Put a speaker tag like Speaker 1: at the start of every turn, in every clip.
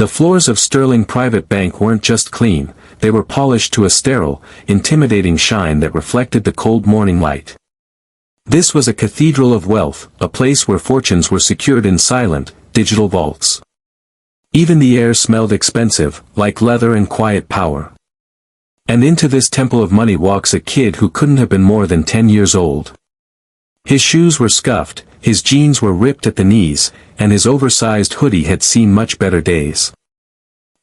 Speaker 1: The floors of Sterling Private Bank weren't just clean, they were polished to a sterile, intimidating shine that reflected the cold morning light. This was a cathedral of wealth, a place where fortunes were secured in silent, digital vaults. Even the air smelled expensive, like leather and quiet power. And into this temple of money walks a kid who couldn't have been more than 10 years old. His shoes were scuffed, his jeans were ripped at the knees, and his oversized hoodie had seen much better days.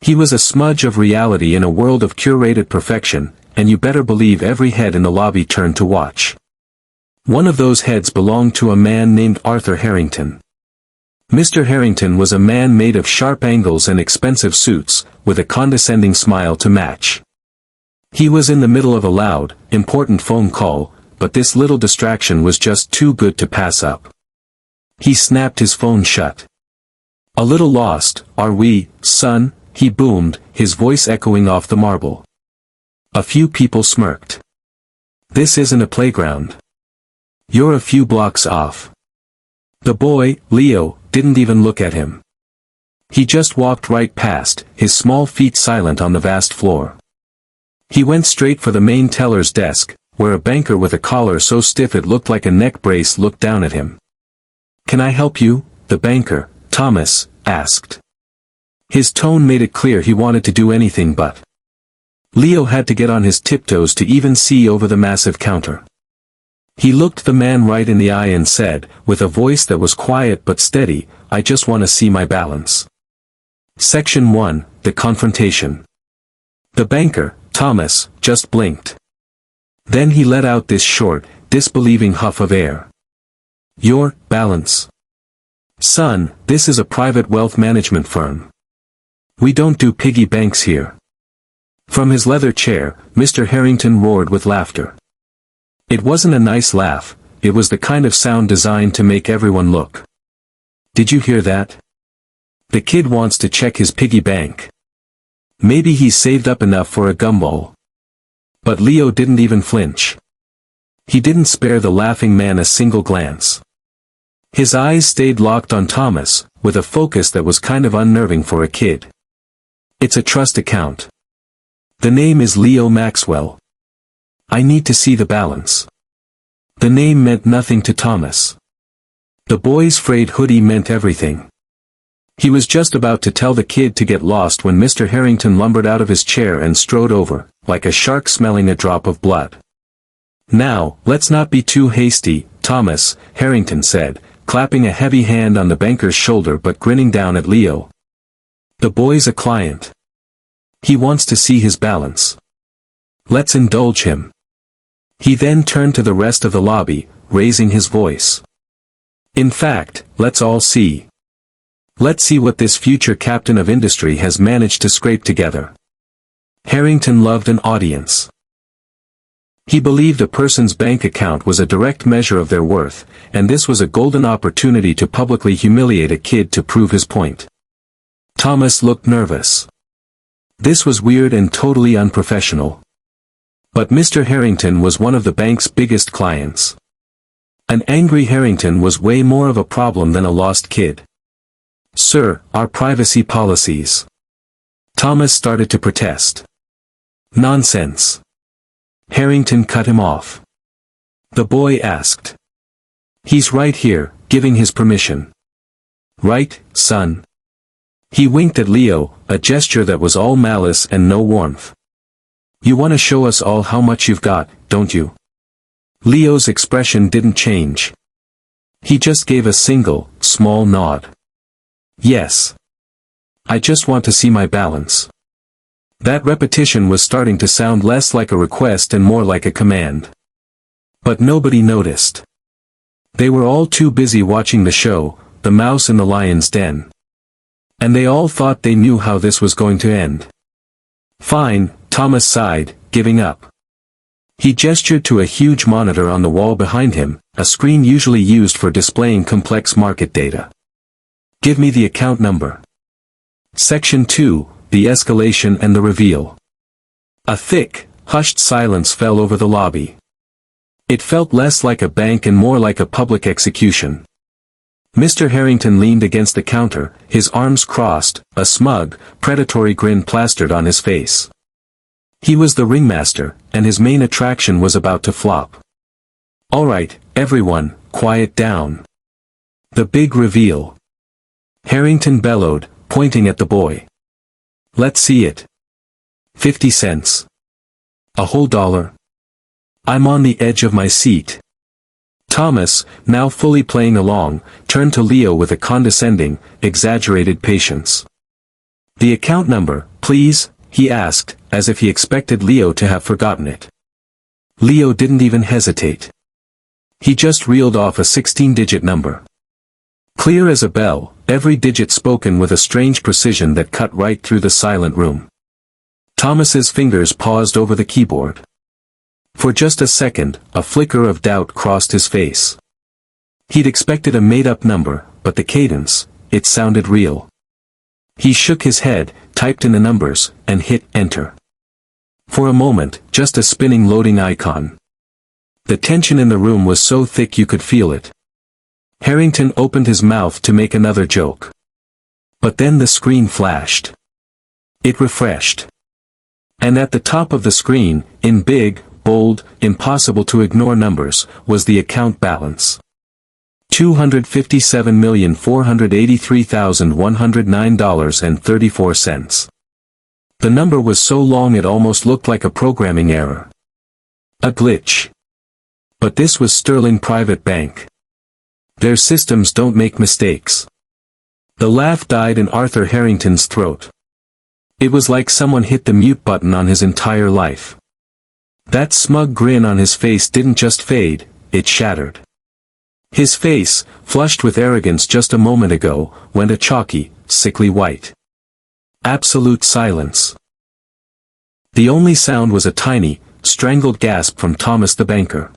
Speaker 1: He was a smudge of reality in a world of curated perfection, and you better believe every head in the lobby turned to watch. One of those heads belonged to a man named Arthur Harrington. Mr. Harrington was a man made of sharp angles and expensive suits, with a condescending smile to match. He was in the middle of a loud, important phone call, but this little distraction was just too good to pass up. He snapped his phone shut. "A little lost, are we, son?" he boomed, his voice echoing off the marble. A few people smirked. "This isn't a playground. You're a few blocks off." The boy, Leo, didn't even look at him. He just walked right past, his small feet silent on the vast floor. He went straight for the main teller's desk, where a banker with a collar so stiff it looked like a neck brace looked down at him. "Can I help you?" the banker, Thomas, asked. His tone made it clear he wanted to do anything but. Leo had to get on his tiptoes to even see over the massive counter. He looked the man right in the eye and said, with a voice that was quiet but steady, "I just want to see my balance." Section 1, The Confrontation. The banker, Thomas, just blinked. Then he let out this short, disbelieving huff of air. "Your balance? Son, this is a private wealth management firm. We don't do piggy banks here." From his leather chair, Mr. Harrington roared with laughter. It wasn't a nice laugh, it was the kind of sound designed to make everyone look. "Did you hear that? The kid wants to check his piggy bank. Maybe he's saved up enough for a gumball." But Leo didn't even flinch. He didn't spare the laughing man a single glance. His eyes stayed locked on Thomas, with a focus that was kind of unnerving for a kid. "It's a trust account. The name is Leo Maxwell. I need to see the balance." The name meant nothing to Thomas. The boy's frayed hoodie meant everything. He was just about to tell the kid to get lost when Mr. Harrington lumbered out of his chair and strode over, like a shark smelling a drop of blood. "Now, let's not be too hasty, Thomas," Harrington said, clapping a heavy hand on the banker's shoulder but grinning down at Leo. "The boy's a client. He wants to see his balance. Let's indulge him." He then turned to the rest of the lobby, raising his voice. "In fact, let's all see. Let's see what this future captain of industry has managed to scrape together." Harrington loved an audience. He believed a person's bank account was a direct measure of their worth, and this was a golden opportunity to publicly humiliate a kid to prove his point. Thomas looked nervous. This was weird and totally unprofessional. But Mr. Harrington was one of the bank's biggest clients. An angry Harrington was way more of a problem than a lost kid. "Sir, our privacy policies." Thomas started to protest. "Nonsense." Harrington cut him off. The boy asked. "He's right here, giving his permission." "Right, son?" He winked at Leo, a gesture that was all malice and no warmth. "You want to show us all how much you've got, don't you?" Leo's expression didn't change. He just gave a single, small nod. "Yes. I just want to see my balance." That repetition was starting to sound less like a request and more like a command. But nobody noticed. They were all too busy watching the show, The Mouse in the Lion's Den. And they all thought they knew how this was going to end. "Fine," Thomas sighed, giving up. He gestured to a huge monitor on the wall behind him, a screen usually used for displaying complex market data. "Give me the account number." Section 2, The Escalation and the Reveal. A thick, hushed silence fell over the lobby. It felt less like a bank and more like a public execution. Mr. Harrington leaned against the counter, his arms crossed, a smug, predatory grin plastered on his face. He was the ringmaster, and his main attraction was about to flop. "All right, everyone, quiet down. The big reveal," Harrington bellowed, pointing at the boy. "Let's see it. 50 cents. A whole dollar?" I'm on the edge of my seat. Thomas, now fully playing along, turned to Leo with a condescending, exaggerated patience. "The account number, please," he asked, as if he expected Leo to have forgotten it. Leo didn't even hesitate. He just reeled off a 16-digit number. Clear as a bell, every digit spoken with a strange precision that cut right through the silent room. Thomas's fingers paused over the keyboard. For just a second, a flicker of doubt crossed his face. He'd expected a made-up number, but the cadence, it sounded real. He shook his head, typed in the numbers, and hit enter. For a moment, just a spinning loading icon. The tension in the room was so thick you could feel it. Harrington opened his mouth to make another joke. But then the screen flashed. It refreshed. And at the top of the screen, in big, bold, impossible to ignore numbers, was the account balance. $257,483,109.34. The number was so long it almost looked like a programming error. A glitch. But this was Sterling Private Bank. Their systems don't make mistakes. The laugh died in Arthur Harrington's throat. It was like someone hit the mute button on his entire life. That smug grin on his face didn't just fade, it shattered. His face, flushed with arrogance just a moment ago, went a chalky, sickly white. Absolute silence. The only sound was a tiny, strangled gasp from Thomas the banker.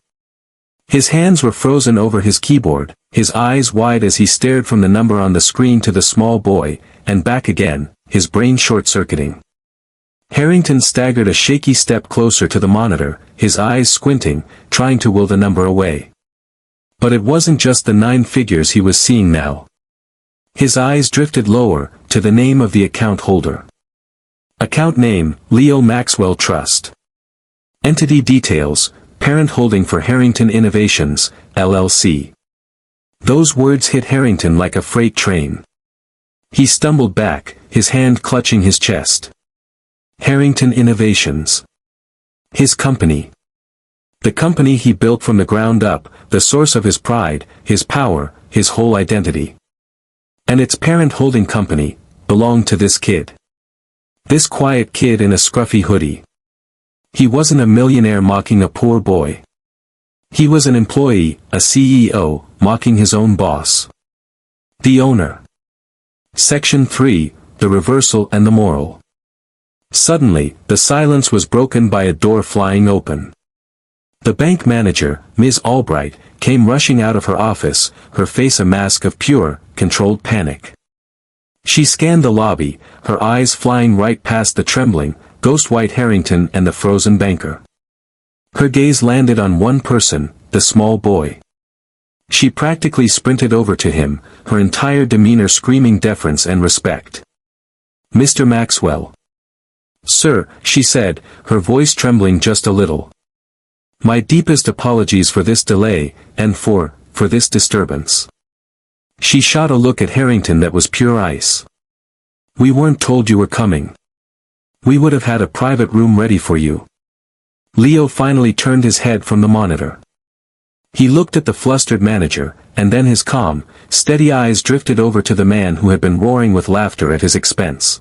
Speaker 1: His hands were frozen over his keyboard, his eyes wide as he stared from the number on the screen to the small boy, and back again, his brain short-circuiting. Harrington staggered a shaky step closer to the monitor, his eyes squinting, trying to will the number away. But it wasn't just the 9 figures he was seeing now. His eyes drifted lower, to the name of the account holder. Account name, Leo Maxwell Trust. Entity details, parent holding for Harrington Innovations, LLC. Those words hit Harrington like a freight train. He stumbled back, his hand clutching his chest. Harrington Innovations. His company. The company he built from the ground up, the source of his pride, his power, his whole identity. And its parent holding company, belonged to this kid. This quiet kid in a scruffy hoodie. He wasn't a millionaire mocking a poor boy. He was an employee, a CEO, mocking his own boss. The owner. Section 3, The Reversal and the Moral. Suddenly, the silence was broken by a door flying open. The bank manager, Ms. Albright, came rushing out of her office, her face a mask of pure, controlled panic. She scanned the lobby, her eyes flying right past the trembling, ghost-white Harrington and the frozen banker. Her gaze landed on one person, the small boy. She practically sprinted over to him, her entire demeanor screaming deference and respect. "Mr. Maxwell." "Sir," she said, her voice trembling just a little. "My deepest apologies for this delay, and for this disturbance." She shot a look at Harrington that was pure ice. "We weren't told you were coming. We would have had a private room ready for you." Leo finally turned his head from the monitor. He looked at the flustered manager, and then his calm, steady eyes drifted over to the man who had been roaring with laughter at his expense.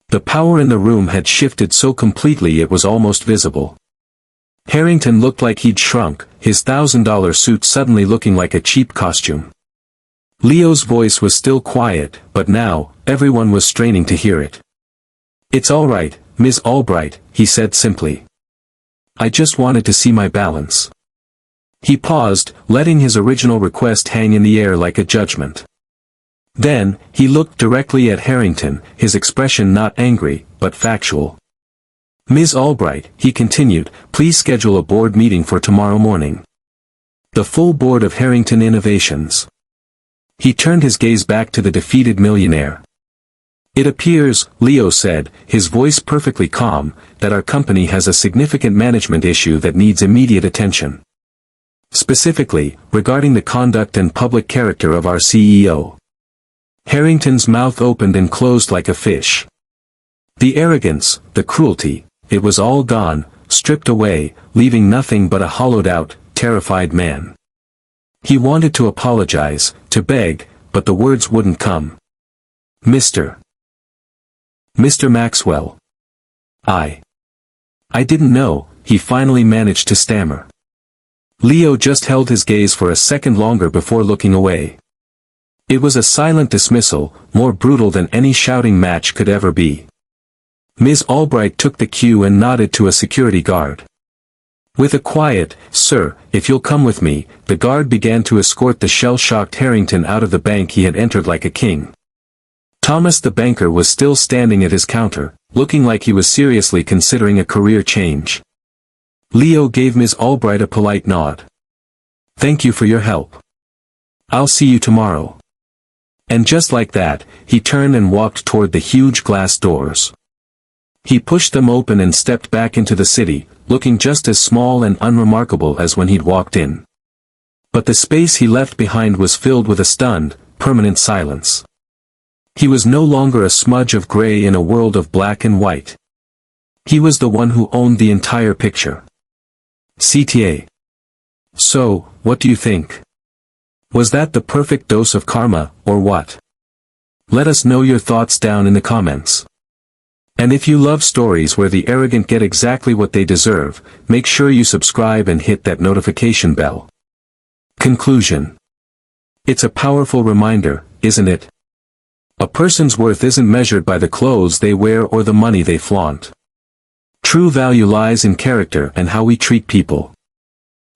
Speaker 1: The power in the room had shifted so completely it was almost visible. Harrington looked like he'd shrunk, his $1,000 suit suddenly looking like a cheap costume. Leo's voice was still quiet, but now, everyone was straining to hear it. "It's all right, Ms. Albright," he said simply. "I just wanted to see my balance." He paused, letting his original request hang in the air like a judgment. Then, he looked directly at Harrington, his expression not angry, but factual. "Ms. Albright," he continued, "please schedule a board meeting for tomorrow morning. The full board of Harrington Innovations." He turned his gaze back to the defeated millionaire. "It appears," Leo said, his voice perfectly calm, "that our company has a significant management issue that needs immediate attention. Specifically, regarding the conduct and public character of our CEO." Harrington's mouth opened and closed like a fish. The arrogance, the cruelty, it was all gone, stripped away, leaving nothing but a hollowed-out, terrified man. He wanted to apologize, to beg, but the words wouldn't come. Mr. Maxwell. I didn't know," he finally managed to stammer. Leo just held his gaze for a second longer before looking away. It was a silent dismissal, more brutal than any shouting match could ever be. Ms. Albright took the cue and nodded to a security guard. With a quiet, "Sir, if you'll come with me," the guard began to escort the shell-shocked Harrington out of the bank he had entered like a king. Thomas the banker was still standing at his counter, looking like he was seriously considering a career change. Leo gave Ms. Albright a polite nod. "Thank you for your help. I'll see you tomorrow." And just like that, he turned and walked toward the huge glass doors. He pushed them open and stepped back into the city, looking just as small and unremarkable as when he'd walked in. But the space he left behind was filled with a stunned, permanent silence. He was no longer a smudge of gray in a world of black and white. He was the one who owned the entire picture. CTA. So, what do you think? Was that the perfect dose of karma, or what? Let us know your thoughts down in the comments. And if you love stories where the arrogant get exactly what they deserve, make sure you subscribe and hit that notification bell. Conclusion. It's a powerful reminder, isn't it? A person's worth isn't measured by the clothes they wear or the money they flaunt. True value lies in character and how we treat people.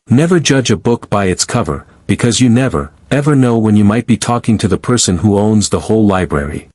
Speaker 1: Never judge a book by its cover, because you never, ever know when you might be talking to the person who owns the whole library.